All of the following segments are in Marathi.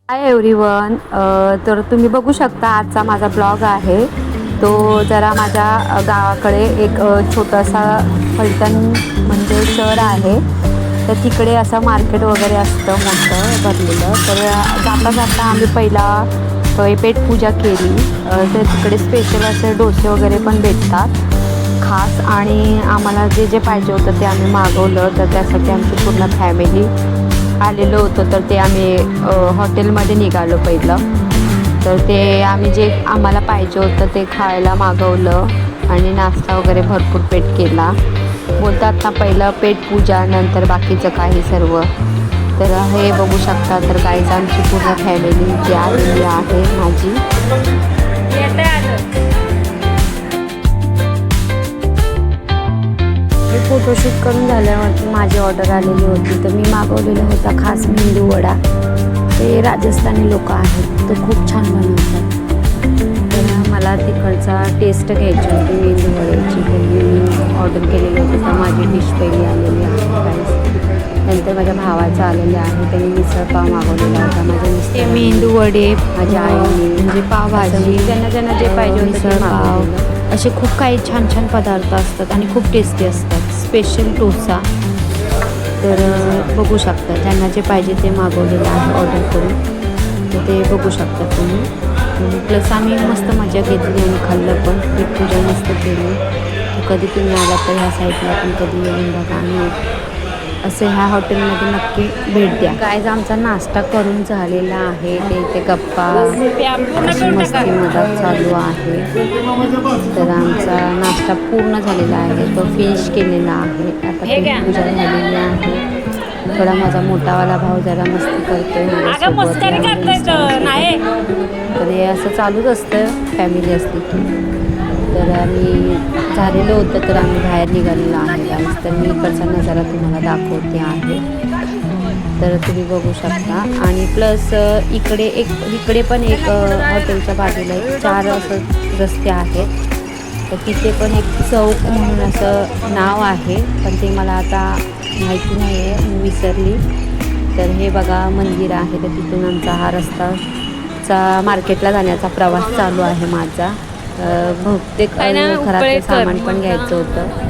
Hi everyone. तर तुम्ही बघू शकता आजचा माझा ब्लॉग आहे तो जरा माझ्या गावाकडे एक छोटासा फलटण म्हणजे शहर आहे. तर तिकडे असं मार्केट वगैरे असतं मोठं भरलेलं. तर जाता जाता आम्ही पहिला पेटपूजा केली. तर तिकडे स्पेशल असे डोसे वगैरे पण भेटतात खास, आणि आम्हाला जे जे पाहिजे होतं ते आम्ही मागवलं. तर त्यासाठी आमची पूर्ण फॅमिली आलेलो होतो. तर ते आम्ही हॉटेलमध्ये निघालो पहिलं. तर ते आम्ही जे आम्हाला पाहिजे होतं ते खायला मागवलं आणि नाश्ता वगैरे भरपूर पेट केला. बोलतात ना, पहिलं पेटपूजा नंतर बाकीचं काही सर्व. तर हे बघू शकता. तर काहीच आमची पूर्ण फॅमिली जी आलेली आहे माझी. फोटोशूट करून झाल्यावरती माझी ऑर्डर आलेली होती. तर मी मागवलेला होता खास मेंदू वडा. ते राजस्थानी लोक आहेत, तर खूप छान बनवतात. तर मला तिकडचा टेस्ट घ्यायची होती मेंदू वड्याची. तर मी ऑर्डर केलेली होती. तर माझी डिश पहिली आलेली आहे प्राईस. नंतर माझ्या भावाचं आलेलं आहे, त्यांनी मिसळपाव मागवलेला होता. माझ्या मिस्टर मेंदू वडे, माझ्या आईने म्हणजे पावभाजी, ज्यांना ज्यांना जे पाहिजे होतं मिसळपाव, असे खूप काही छान छान पदार्थ असतात आणि खूप टेस्टी असतात. स्पेशल डोसा. तर बघू शकता, त्यांना जे पाहिजे ते मागवलेलं आहे ऑर्डर करून. तर ते बघू शकता तुम्ही. प्लस आम्ही मस्त मजा घेतली आणि खाल्लं पण. पेटपूजा मस्त केली. कधी तुम्ही आला तर ह्या साईडला पण कधी येऊन बघा. आणि असं ह्या हॉटेलमध्ये नक्की भेट द्या. गाईज आमचा नाश्ता करून झालेला आहे. ते इथे गप्पा अशी मस्ती मजाक चालू आहे. तर आमचा नाश्ता पूर्ण झालेला आहे, तो फिनिश केलेला आहे. आता पेटपूजा झालेली आहे. थोडा माझा मोठावाला भाऊ जरा मस्ती करतोय. तर हे असं चालूच असतं फॅमिली असली की. तर आम्ही झालेलं होतं, तर आम्ही बाहेर निघालेलो आहे गाईज. तर मी इकडचा नजारा तुम्हाला दाखवते आहे. तर तुम्ही बघू शकता. आणि प्लस इकडे पण एक हॉटेलच्या बाजूला 4 असं रस्ते आहेत. तर तिथे पण एक चौक म्हणून असं नाव आहे, पण ते मला आता माहिती नाही आहे, मी विसरली. तर हे बघा मंदिर आहे. तर तिथून आमचा हा रस्ताचा मार्केटला जाण्याचा प्रवास चालू आहे माझा. बहुतेक घरातलं सामान पण घ्यायचं होतं.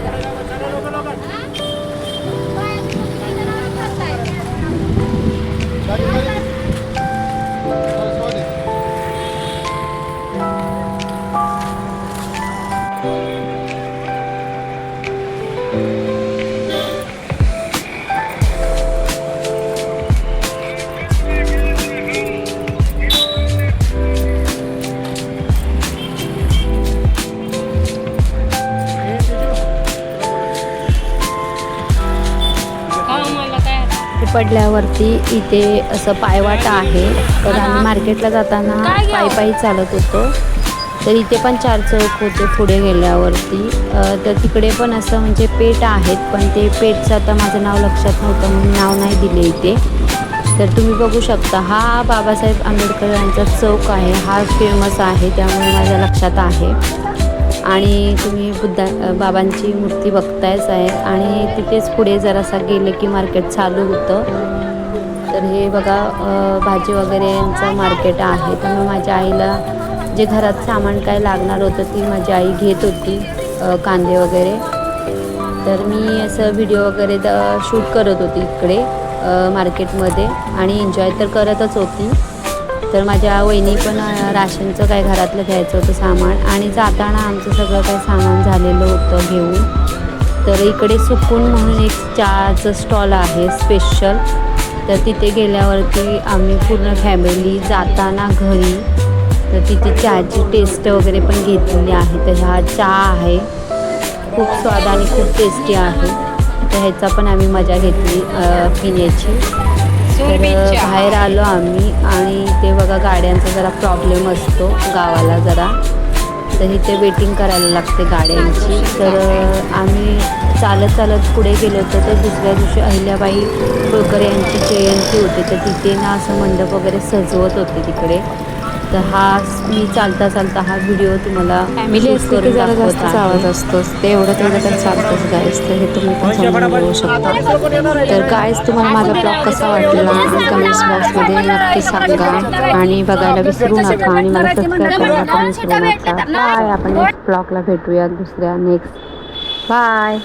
पडल्यावरती इथे असं पायवाट आहे. तर आम्ही मार्केटला जाताना पायी चालत होतो. तर इथे पण 4 चौक होते पुढे गेल्यावरती. तर तिकडे पण असं म्हणजे पेठ आहेत, पण ते पेठचं आता माझं नाव लक्षात नव्हतं म्हणून नाव नाही दिले इथे. तर तुम्ही बघू शकता, हा बाबासाहेब आंबेडकर यांचा चौक आहे. हा फेमस आहे, त्यामुळे माझ्या लक्षात आहे. आणि तुम्ही बाबांची मूर्ती बघतायच आहे. आणि तिथेच पुढे जरासा गेले की मार्केट चालू होतं. तर हे बघा भाजी वगैरे यांचं मार्केट आहे. त्यामुळे माझ्या आईला जे घरात सामान काय लागणार होतं ती माझी आई घेत होती, कांदे वगैरे. तर मी असं व्हिडिओ वगैरे शूट करत होती इकडे मार्केटमध्ये, आणि एन्जॉय तर करतच होती. तर माझ्या वहिनी पण राशनचं काय घरातलं घ्यायचं होतं सामान, आणि जाताना आमचं सगळं काही सामान झालेलं होतं घेऊन. तर इकडे सुकून म्हणून एक चहाचं स्टॉल आहे स्पेशल. तर तिथे गेल्यावरती आम्ही पूर्ण फॅमिली जाताना घरी तर तिथे चहाची टेस्ट वगैरे पण घेतलेली आहे. तर हा चहा आहे, खूप स्वाद आणि खूप टेस्टी आहे. तर ह्याचा पण आम्ही मजा घेतली पिण्याची. तर बाहेर आलो आम्ही, आणि ते बघा गाड्यांचा जरा प्रॉब्लेम असतो गावाला जरा. तर इथे वेटिंग करायला लागते गाड्यांची. तर आम्ही चालत पुढे गेलो होतो. तर दुसऱ्या दिवशी अहिल्याबाई होळकर यांची जयंती होती. तर तिथे ना असं मंडप वगैरे सजवत होते तिकडे. तर हा मी चालता चालता हा व्हिडिओ तुम्हाला फॅमिली असते की जरा जास्तच आवाज असतोच, ते एवढं तेवढं तर चालतंच गाईस. तर हे तुम्ही पण समजून घेऊ शकता. तर गाईस तुम्हाला माझा ब्लॉग कसा वाटला कमेंट्स बॉक्समध्ये नक्की सांगा आणि बघायला विसरू नका आणि मला सबस्क्राईब करायला पण विसरू नका. बाय. आपण नेक्स्ट ब्लॉगला भेटूया दुसऱ्या नेक्स्ट. बाय.